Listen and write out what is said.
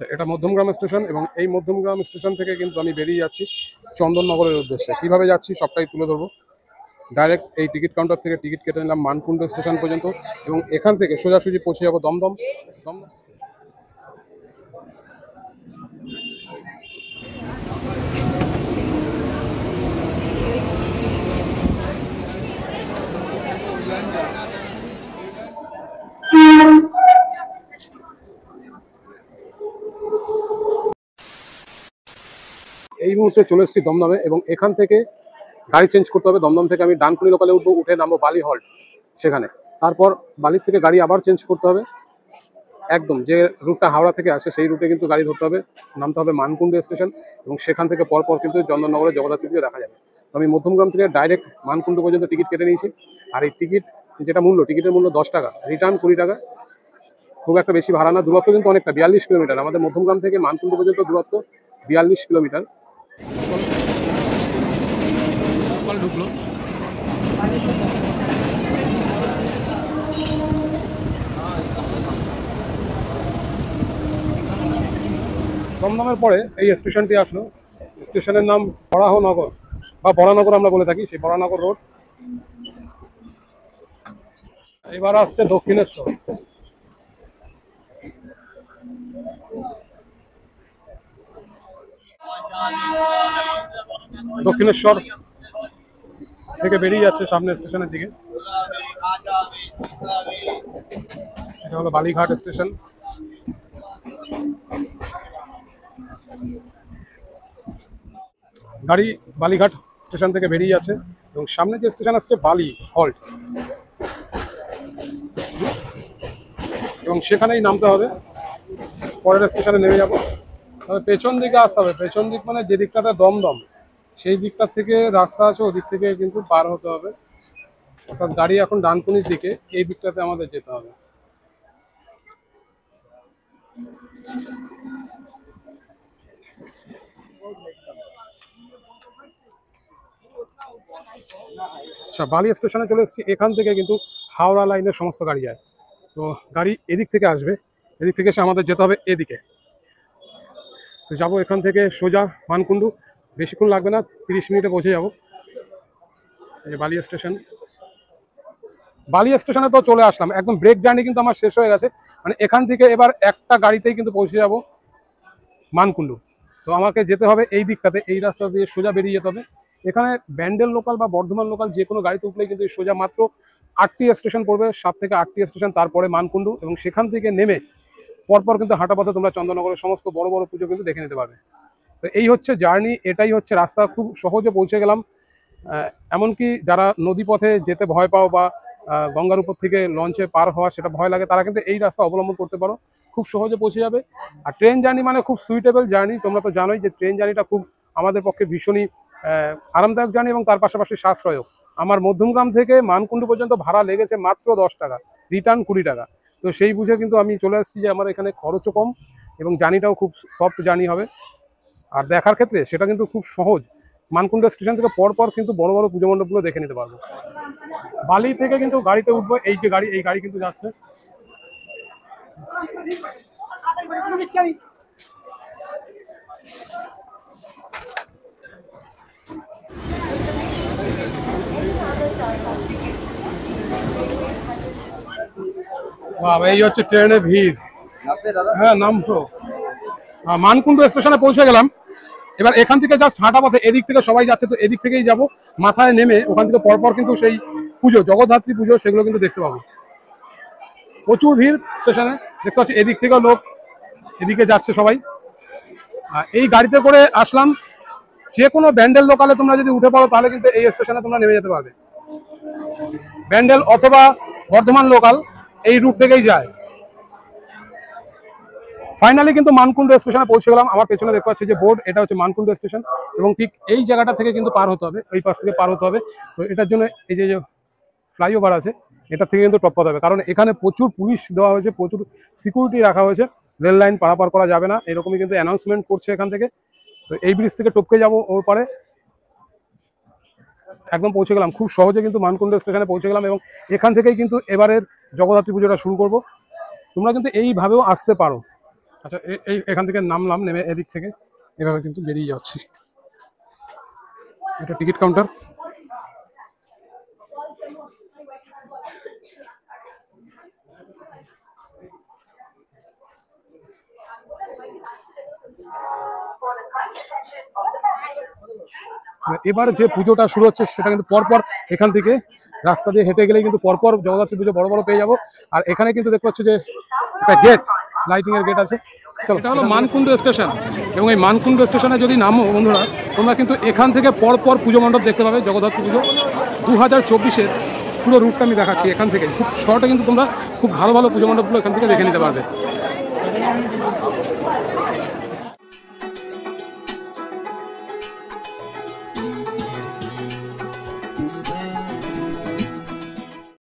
এটা মধ্যমগ্রাম স্টেশন এবং এই মধ্যমগ্রাম স্টেশন থেকে কিন্তু আমি বেরিয়ে যাচ্ছি চন্দননগরের উদ্দেশ্যে। কিভাবে যাচ্ছি সবটাই তুলে ধরবো। ডাইরেক্ট এই টিকিট কাউন্টার থেকে টিকিট কেটে নিলাম মানকুণ্ড স্টেশন পর্যন্ত এবং এখান থেকে সোজাসুজি পৌঁছে যাবো দমদম। এই মুহূর্তে চলে এসেছি দমদমে এবং এখান থেকে গাড়ি চেঞ্জ করতে হবে। দমদম থেকে আমি ডানকুনি লোকালে উঠবো, উঠে নামবো বালি হল্ট সেখানে। তারপর বালির থেকে গাড়ি আবার চেঞ্জ করতে হবে, একদম যে রুটটা হাওড়া থেকে আসে সেই রুটে কিন্তু গাড়ি ধরতে হবে, নামতে হবে মানকুণ্ড স্টেশন এবং সেখান থেকে পরপর কিন্তু চন্দননগরের জগদ্ধাত্রী পুজো দেখা যাবে। তো আমি মধ্যমগ্রাম থেকে ডাইরেক্ট মানকুণ্ড পর্যন্ত টিকিট কেটে নিয়েছি। আর এই টিকিট যেটা মূল্য, টিকিটের মূল্য 10 টাকা, রিটার্ন 20 টাকা। খুব একটা বেশি ভাড়া না, দূরত্ব কিন্তু অনেকটা, 42 কিলোমিটার। আমাদের মধ্যমগ্রাম থেকে মানকুণ্ড পর্যন্ত দূরত্ব 42 কিলোমিটার। ঢুকলো দমদমের পরে এই স্টেশনটি আসলো। স্টেশনের নাম বরাহনগর বা বরানগর আমরা বলে থাকি, সেই বরানগর রোড। এবার আসছে দক্ষিণেশ্বর। দক্ষিণেশ্বর থেকে বেরিয়ে যাচ্ছে সামনে স্টেশনের দিকে। এটা হলো বালিঘাট স্টেশন। গাড়ি বালিঘাট স্টেশন থেকে বেরিয়ে যাচ্ছে এবং সামনে যে স্টেশন আসছে বালি হল্ট, এবং সেখানেই নামতে হবে। পরের স্টেশনে নেমে যাবো। তবে পেছন দিকে আসতে হবে, পেছন দিক মানে যে দিকটাতে দমদম সেই দিকটা থেকে রাস্তা আছে, ওদিক থেকে কিন্তু পার হতে হবে। অর্থাৎ গাড়ি এখন ডানকুনির দিকে, এই দিকটাতে আমাদের যেতে হবে। আচ্ছা, বালি স্টেশনে চলে এসেছি। এখান থেকে কিন্তু হাওড়া লাইনের সমস্ত গাড়ি যায়। তো গাড়ি এদিক থেকে আসবে, এদিক থেকে এসে আমাদের যেতে হবে এদিকে। তো যাবো এখান থেকে সোজা মানকুণ্ডু, বেশিক্ষণ লাগবে না, 30 মিনিটে পৌঁছে যাবো। এই বালি স্টেশন, বালি স্টেশনে তো চলে আসলাম। একদম ব্রেক জার্নি কিন্তু আমার শেষ হয়ে গেছে। মানে এখান থেকে এবার একটা গাড়িতেই কিন্তু পৌঁছে যাব মানকুণ্ডু। তো আমাকে যেতে হবে এই দিকটাতে, এই রাস্তা দিয়ে সোজা বেরিয়ে যেতে হবে। এখানে ব্যান্ডেল লোকাল বা বর্ধমান লোকাল যে কোনো গাড়িতে উঠলেই কিন্তু সোজা মাত্র 8টি স্টেশন পড়বে, 7 থেকে 8টি স্টেশন, তারপরে মানকুণ্ডু। এবং সেখান থেকে নেমে পরপর কিন্তু হাঁটা পথে তোমরা চন্দননগরের সমস্ত বড় বড় পুজো কিন্তু দেখে নিতে পারবে। তো এই হচ্ছে জার্নি, এটাই হচ্ছে রাস্তা। খুব সহজে পৌঁছে গেলাম। এমনকি যারা নদী পথে যেতে ভয় পাও বা গঙ্গার উপর থেকে লঞ্চে পার হওয়া সেটা ভয় লাগে, তারা কিন্তু এই রাস্তা অবলম্বন করতে পারো, খুব সহজে পৌঁছে যাবে। আর ট্রেন জার্নি মানে খুব সুইটেবল জার্নি। তোমরা তো জানোই যে ট্রেন জার্নিটা খুব আমাদের পক্ষে ভীষণই আরামদায়ক জার্নি এবং তার পাশাপাশি সাশ্রয়ক। আমার মধ্যমগ্রাম থেকে মানকুণ্ডু পর্যন্ত ভাড়া লেগেছে মাত্র 10 টাকা, রিটার্ন 20 টাকা। তো সেই বুঝে কিন্তু আমি চলে আসছি যে আমার এখানে খরচও কম এবং জার্নিটাও খুব সফট জার্নি হবে। আর দেখার ক্ষেত্রে সেটা কিন্তু খুব সহজ। মানকুণ্ড স্টেশন থেকে পরপর কিন্তু বড় বড় পুজো মণ্ডপগুলো দেখে নিতে পারবো। বালি থেকে কিন্তু গাড়িতে উঠবো, এই যে গাড়ি, এই গাড়ি কিন্তু যাচ্ছে। বাবা, এই হচ্ছে ট্রেনের ভিড়। হ্যাঁ, নামছো। মানকুণ্ড স্টেশনে পৌঁছে গেলাম। এবার এখান থেকে জাস্ট হাঁটা পথে, এদিক থেকে সবাই যাচ্ছে, তো এদিক থেকেই যাব। মাথায় নেমে ওখান থেকে পরপর কিন্তু সেই পুজো, জগদ্ধাত্রী পুজো, সেগুলো কিন্তু দেখতে পাবো। প্রচুর ভিড় স্টেশনে, দেখতে পাচ্ছি এদিক থেকেও লোক এদিকে যাচ্ছে সবাই। এই গাড়িতে করে আসলাম। যে কোনো ব্যান্ডেল লোকালে তোমরা যদি উঠে পড়ো তাহলে কিন্তু এই স্টেশনে তোমরা নেমে যেতে পারবে। ব্যান্ডেল অথবা বর্ধমান লোকাল এই রুট থেকেই যায়। ফাইনালি কিন্তু মানকুণ্ড স্টেশনে পৌঁছে গেলাম। আমার পেছনে দেখতে পাচ্ছি যে বোর্ড, এটা হচ্ছে মানকুণ্ড স্টেশন এবং ঠিক এই জায়গাটা থেকে কিন্তু পার হতে হবে, এই পাশ থেকে পার হতে হবে। তো এটার জন্য এই যে ফ্লাইওভার আছে, এটা থেকে কিন্তু টপকাতে হবে, কারণ এখানে প্রচুর পুলিশ দেওয়া হয়েছে, প্রচুর সিকিউরিটি রাখা হয়েছে। রেল লাইন পারাপার করা যাবে না, এরকমই কিন্তু অ্যানাউন্সমেন্ট করছে এখান থেকে। তো এই ব্রিজ থেকে টপকে যাবো ওর পারে। একদম পৌঁছে গেলাম, খুব সহজে কিন্তু মানকুণ্ড স্টেশনে পৌঁছে গেলাম এবং এখান থেকেই কিন্তু এবারের জগদ্ধাত্রী পুজোটা শুরু করব। তোমরা কিন্তু এইভাবেও আসতে পারো। আচ্ছা, এই এখান থেকে নামলাম, নেমে এদিক থেকে এভাবে কিন্তু বেরিয়ে যাচ্ছি। এটা টিকিট কাউন্টার। এবার যে পুজোটা শুরু হচ্ছে সেটা কিন্তু পরপর এখান থেকে রাস্তা দিয়ে হেঁটে গেলেই কিন্তু পরপর জগদ্ধাত্রী পুজো বড় বড় পেয়ে যাবো। আর এখানে কিন্তু দেখতে পাচ্ছি যে একটা গেট, লাইটিং এর গেট আছে। চলো, এটা হলো মানকুণ্ড স্টেশন, এবং এই মানকুণ্ড স্টেশনে যদি নামো বন্ধুরা, তোমরা কিন্তু এখান থেকে পরপর পুজো মণ্ডপ দেখতে পাবে। জগদ্ধাত্রী পুজো 2024-এর পুরো রুটটা আমি দেখাচ্ছি এখান থেকে। খুব শর্টে কিন্তু তোমরা খুব ভালো ভালো পুজো মণ্ডপগুলো এখান থেকে দেখে নিতে পারবে।